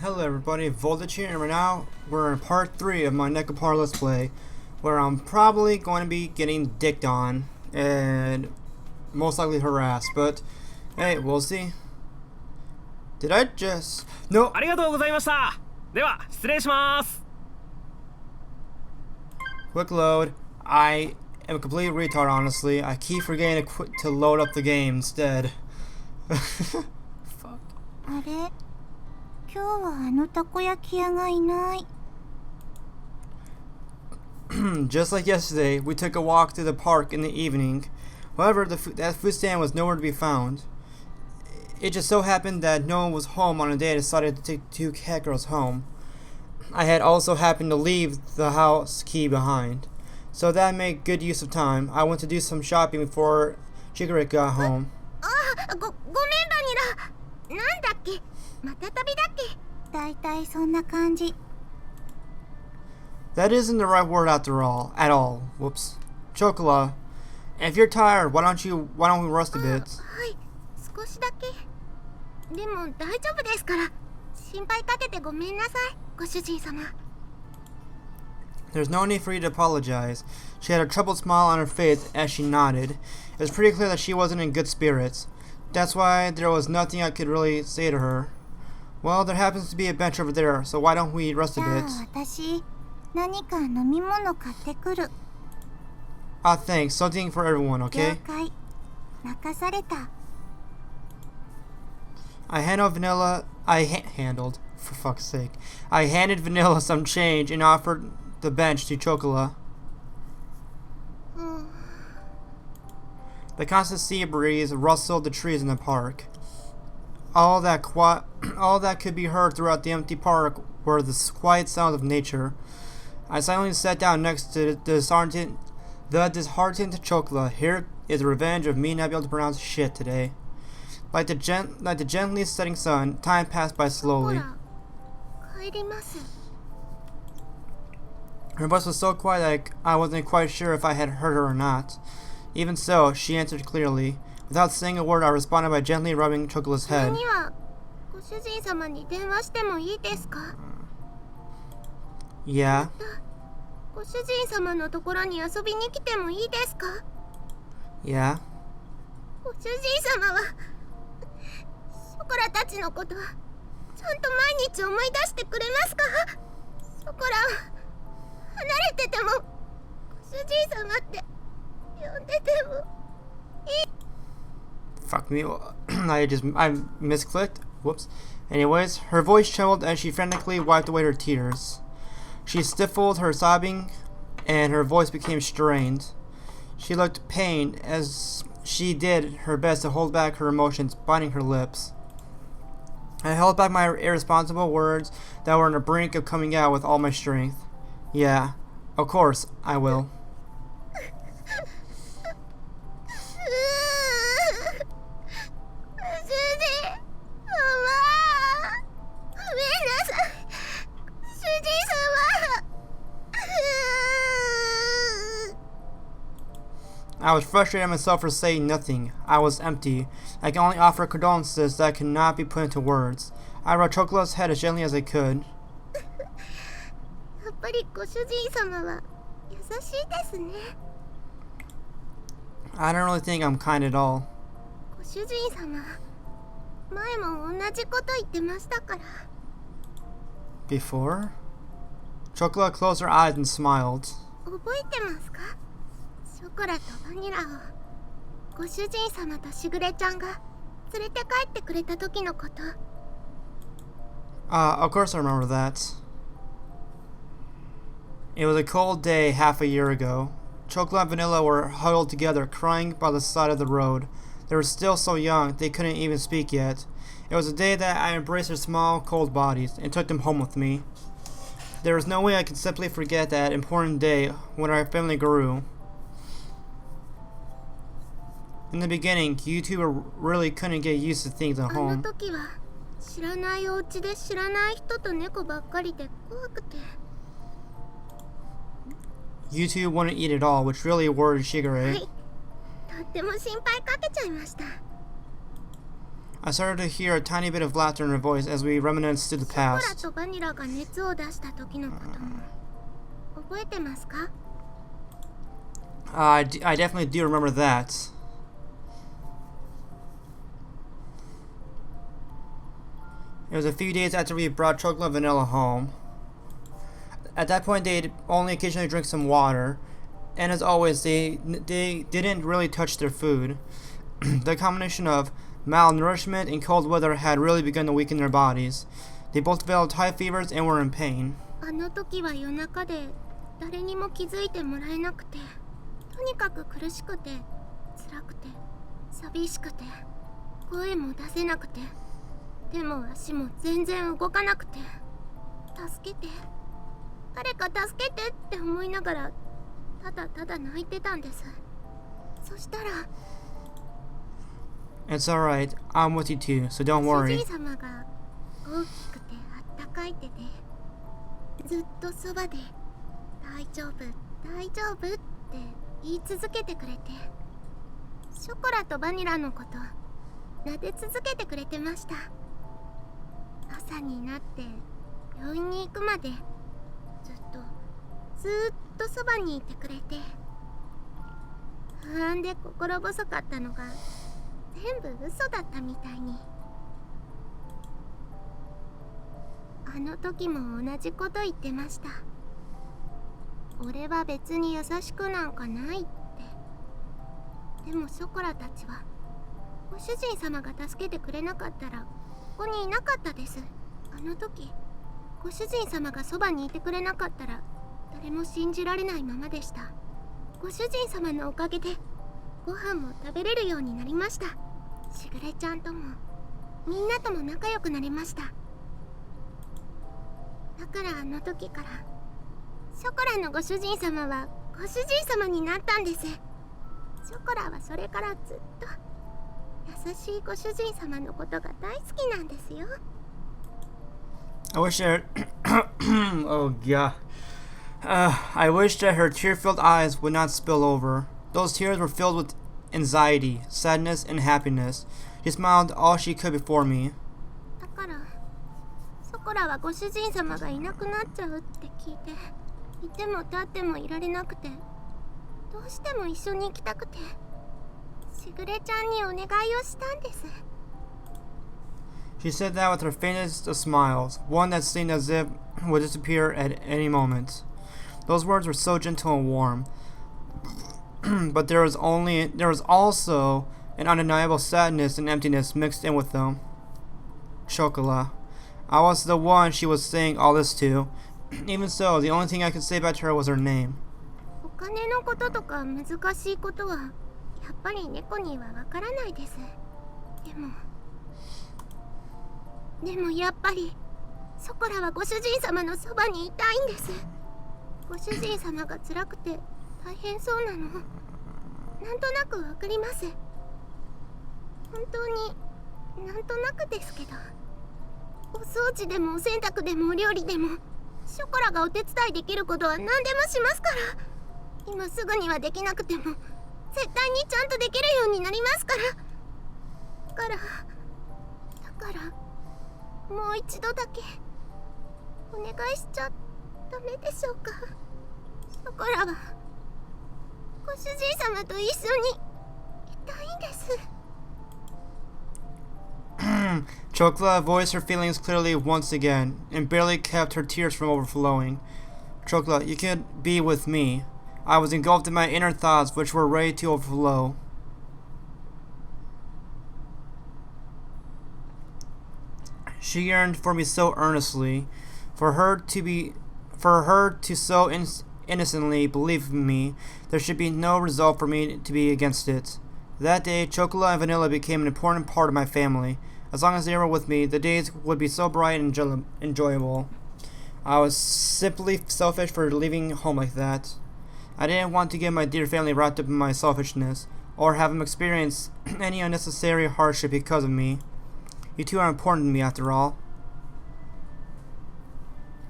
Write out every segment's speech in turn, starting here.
Hello everybody, Voltage here, and right now we're in part 3 of my Nekopara Let's Play, where I'm probably going to be getting dicked on, and most likely harassed, but hey, we'll see. Did I just... No! ありがとうございました。では、失礼します。 Quick load. I am a complete retard, honestly. I keep forgetting to load up the game instead. Fuck. あれ? 今日はあのたこ焼き屋がいない。 Just like yesterday, we took a walk through the park in the evening. However, that food stand was nowhere to be found. It just so happened that no one was home on a day I decided to take two cat girls home. I had also happened to leave the house key behind. So that made good use of time. I went to do some shopping before Chigurek got home. ごめんバニラ。なんだっけ？また旅だっけ？だいたいそんな感じ。 That isn't the right word at all. Whoops. Chocola, if you're tired, why don't we rest a bit? はい、少しだけ。でも大丈夫ですから。心配かけてごめんなさい、ご主人様。 There's no need for you to apologize. She had a troubled smile on her face as she nodded. It was pretty clear that she wasn't in good spirits. That's why there was nothing I could really say to her. Well, there happens to be a bench over there, so why don't we rest a bit? 私、何か飲み物買ってくる。 Ah, thanks. Something for everyone, okay? 了解。任された。 I handled Vanilla. For fuck's sake. I handed Vanilla some change and offered the bench to Chocola. The constant sea breeze rustled the trees in the park. All that could be heard throughout the empty park were the quiet sounds of nature. I silently sat down next to the disheartened Chocola. Here is revenge of me not being able to pronounce shit today. Like the gently setting sun, time passed by slowly. Her voice was so quiet that I wasn't quite sure if I had heard her or not. Even so, she answered clearly. Without saying a word, I responded by gently rubbing Chocola's head. Yeah. Yeah. ご主人様はショコラたちのことちゃんと毎日思い出してくれますか？ショコラは離れててもご主人様って呼んでてもいい。 Fuck me. I misclicked. Whoops. Anyways, her voice trembled as she frantically wiped away her tears. She stifled her sobbing and her voice became strained. She looked pained as she did her best to hold back her emotions, biting her lips. I held back my irresponsible words that were on the brink of coming out with all my strength. Yeah, of course, I will. I was frustrated at myself for saying nothing. I was empty. I could only offer condolences that could not be put into words. I rubbed Chocola's head as gently as I could. I don't really think I'm kind at all. Before? Chocola closed her eyes and smiled. ショコラとバニラをご主人様としぐれちゃんが連れて帰ってくれた時のこと。 Of course I remember that. It was a cold day half a year ago. Chocola and Vanilla were huddled together, crying by the side of the road. They were still so young, they couldn't even speak yet. It was a day that I embraced their small, cold bodies and took them home with me. There was no way I could simply forget that important day when our family grew. In the beginning, you two really couldn't get used to things at home. You two wouldn't eat at all, which really worried Shigure. I started to hear a tiny bit of laughter in her voice as we reminisced to the ショコラ past. とバニラが熱を出した時のことも覚えてますか？ I definitely do remember that. It was a few days after we brought chocolate and vanilla home. At that point, they'd only occasionally drink some water, and as always, they didn't really touch their food. The combination of malnourishment and cold weather had really begun to weaken their bodies. They both developed high fevers and were in pain. あの時は夜中で誰にも気づいてもらえなくて、とにかく苦しくて辛くて寂しくて声も出せなくて、手も足も全然動かなくて、助けて、誰か助けてって思いながらただただ泣いてたんです。そしたら It's alright, I'm with you too, so don't 主 worry. 人様が大きくてあったかい手でずっとそばで大丈夫大丈夫って言い続けてくれて、ショコラとバニラのこと撫で続けてくれてました。朝になって病院に行くまでずっとそばにいてくれて、不安で心細かったのが全部嘘だったみたいに。あの時も同じこと言ってました。俺は別に優しくなんかないって。でもショコラたちはご主人様が助けてくれなかったらここにいなかったです。あの時ご主人様がそばにいてくれなかったら誰も信じられないままでした。ご主人様のおかげでご飯も食べれるようになりました。しぐれちゃんともみんなとも仲良くなりました。だからあの時からショコラのご主人様はご主人様になったんです。ショコラはそれからずっと優しいご主人様のことが大好きなんですよ。I wish that oh god. I wish that her tear-filled eyes would not spill over. Those tears were filled with anxiety, sadness, and happiness. She smiled all she could before me. だからショコラはご主人様がいなくなっちゃうって聞いて、いても立ってもいられなくて、どうしても一緒に行きたくて、しぐれちゃんにお願いをしたんです。 She said that with her faintest of smiles, one that seemed as if it would disappear at any moment. Those words were so gentle and warm, but there was also an undeniable sadness and emptiness mixed in with them. Chocolat. I was the one she was saying all this to. Even so, the only thing I could say about her was her name. お金のこととか難しいことはやっぱり猫にはわからないです。でもやっぱりショコラはご主人様のそばにいたいんです。ご主人様が辛くて大変そうなのなんとなくわかります。本当になんとなくですけど、お掃除でもお洗濯でもお料理でもショコラがお手伝いできることは何でもしますから。今すぐにはできなくても絶対にちゃんとできるようになりますから。だからもう一度だけお願いしちゃダメでしょうか。ショコラはご主人様と一緒にいたいんです。Chocolat voiced her feelings clearly once again, and barely kept her tears from overflowing. Chocolat, you could be with me. I was engulfed in my inner thoughts, which were ready to overflow. She yearned for me so earnestly, for her to so innocently believe in me. There should be no resolve for me to be against it. That day, Chocolat and Vanilla became an important part of my family. As long as they were with me, the days would be so bright and enjoyable. I was simply selfish for leaving home like that. I didn't want to get my dear family wrapped up in my selfishness, or have them experience any unnecessary hardship because of me. You two are important to me after all.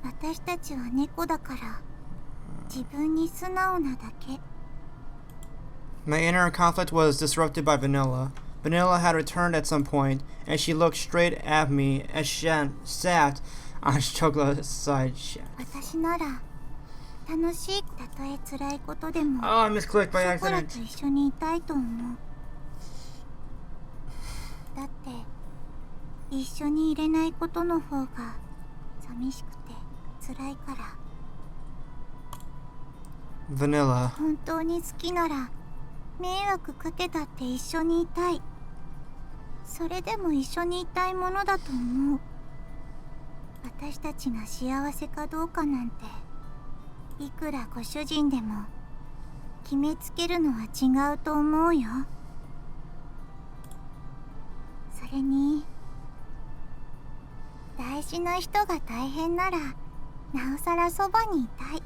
私たちは猫だから自分に素直なだけ。 My inner conflict was disrupted by Vanilla. Vanilla had returned at some point, and she looked straight at me as she sat on Chocolate's side. 私なら楽しい、たとえ辛いことでも Oh, I misclicked by ショコラ accident. と一緒にいたいと思う。だって一緒にいれないことの方が寂しくて辛いから。 Vanilla. 本当に好きなら迷惑かけたって一緒にいたい。それでも一緒にいたいものだと思う。私たちが幸せかどうかなんていくらご主人でも決めつけるのは違うと思うよ。それに大事な人が大変ならなおさらそばにいたい。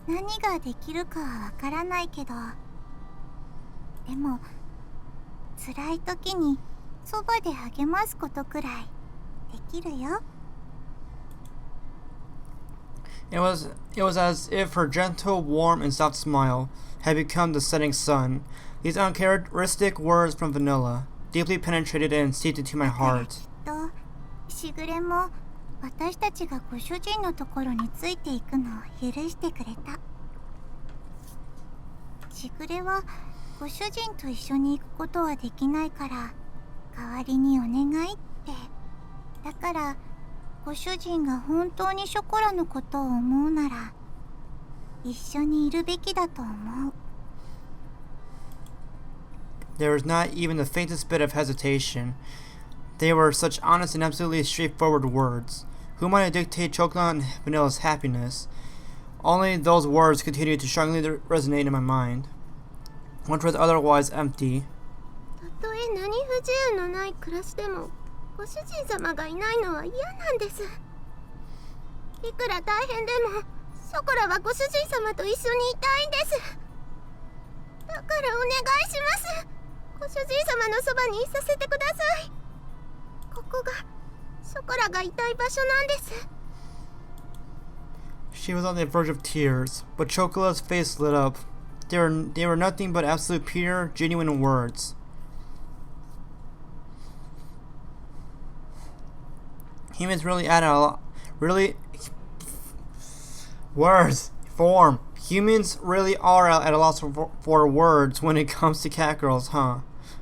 何ができるかはわからないけど、でも辛い時にそばで励ますことくらいできるよ。 It was as if her gentle, warm, and soft smile had become the setting sun. These uncharacteristic words from Vanilla deeply penetrated and seeped into my き heart. っとしぐれも私たちがご主人のところについていくのを許してくれた。しぐれはご主人と一緒に行くことはできないから代わりにお願いって。だからご主人が本当にショコラのことを思うなら一緒にいるべきだと思う。 There was not even the faintest bit of hesitation. They were such honest and absolutely straightforward words. Who might dictate Chocolate and Vanilla's happiness? Only those words continued to strongly resonate in my mind, which was otherwise empty. たとえ何不自由のない暮らしでもご主人様がいないのは嫌なんです。いくら大変でもショコラはご主人様と一緒にいたいんです。だからお願いします。ご主人様のそばにいさせてください。ここがショコラがいたい場所なんです。 She was on the verge of tears, but Chocolate's face lit up. They were nothing but absolute pure, genuine words. Humans really add a lot. Really. Words. Form. Humans really are at a loss for words when it comes to cat girls, huh?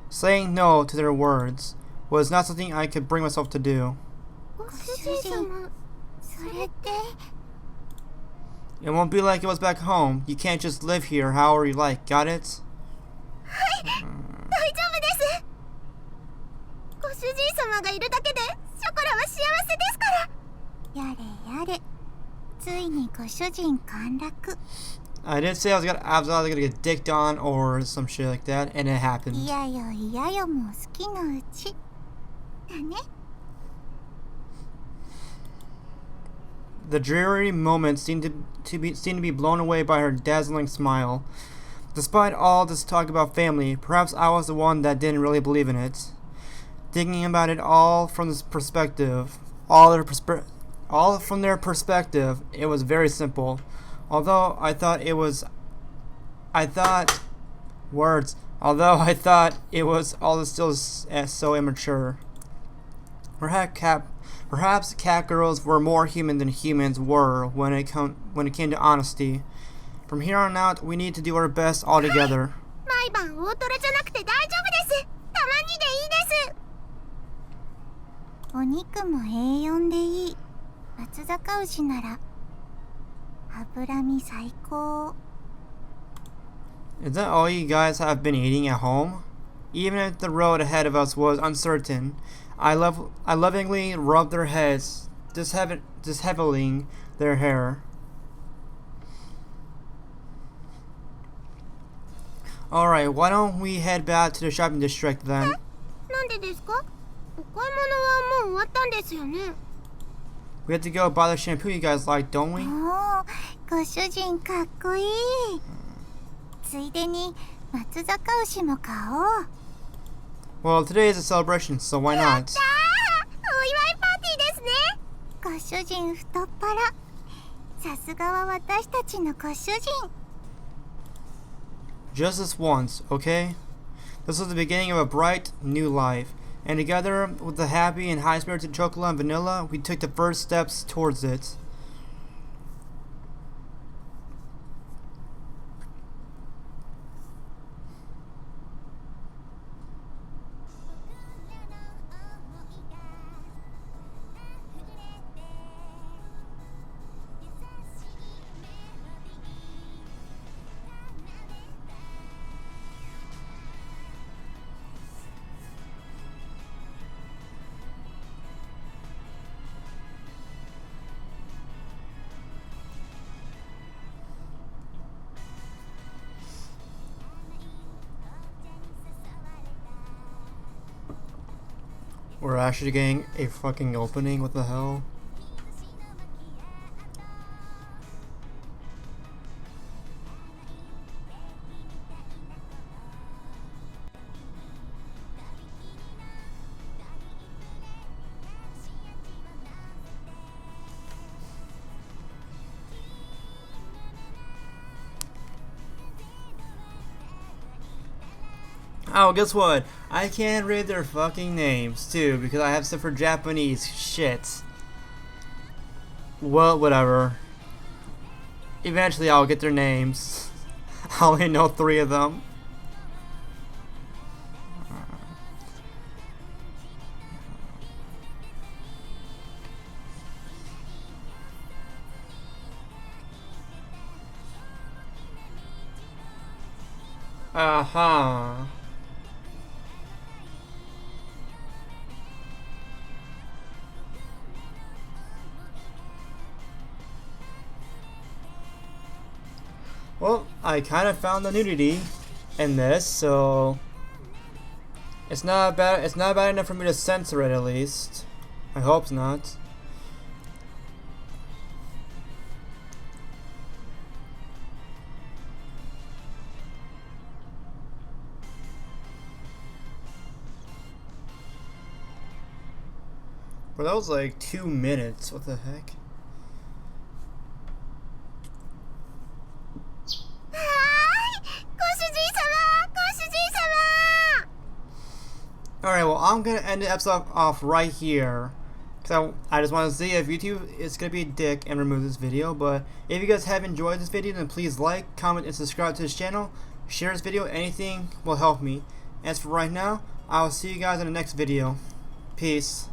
Saying no to their words was not something I could bring myself to do. ご主人様、それって。 It won't be like it was back home. You can't just live here however you like. Got it? はい、大丈夫です。ご主人様がいるだけでショコラは幸せですから。やれやれ、ついにご主人陥落。 I did say I was gonna get dicked on or some shit like that, and it happened. いやよいやよもう好きのうちだね。 The dreary moment seemed to be blown away by her dazzling smile. Despite all this talk about family, perhaps I was the one that didn't really believe in it. Thinking about it all from this perspective, all from their perspective, it was very simple. Although I thought it was all still so immature. Perhaps cat girls were more human than humans were when it came to honesty. From here on out, we need to do our best all together. 毎晩大トロじゃなくて大丈夫です。たまにでいいです。お肉も A4 でいい。松阪牛なら脂身最高。 Is that all you guys have been eating at home? Even if the road ahead of us was uncertain, I lovingly rubbed their heads, disheveling their hair. Alright, why don't we head back to the shopping district then? なんでですか？お買い物はもう終わったんですよね。 We have to go buy the shampoo you guys like, don't we? おお、ご主人かっこいい。ついでに松阪牛も買おう。 Well, today is a celebration, so why やっ not? たー！お祝いパーティーですね。ご主人太っ腹。さすがは私たちのご主人。 Just this once, okay? This was the beginning of a bright, new life. And together, with the happy and high-spirited Chocola and Vanilla, we took the first steps towards it. We're actually getting a fucking opening, what the hell? Oh, guess what? I can't read their fucking names, too, because I have stuff for Japanese. Shit. Well, whatever. Eventually I'll get their names. I only know 3 of them. Uh-huh. Well, I kind of found the nudity in this, so it's not bad. It's not bad enough for me to censor it, at least. I hope not. But that was like 2 minutes. What the heck? Alright, well, I'm gonna end the episode off right here. Because I just want to see if YouTube is gonna be a dick and remove this video. But if you guys have enjoyed this video, then please like, comment, and subscribe to this channel. Share this video, anything will help me. As for right now, I will see you guys in the next video. Peace.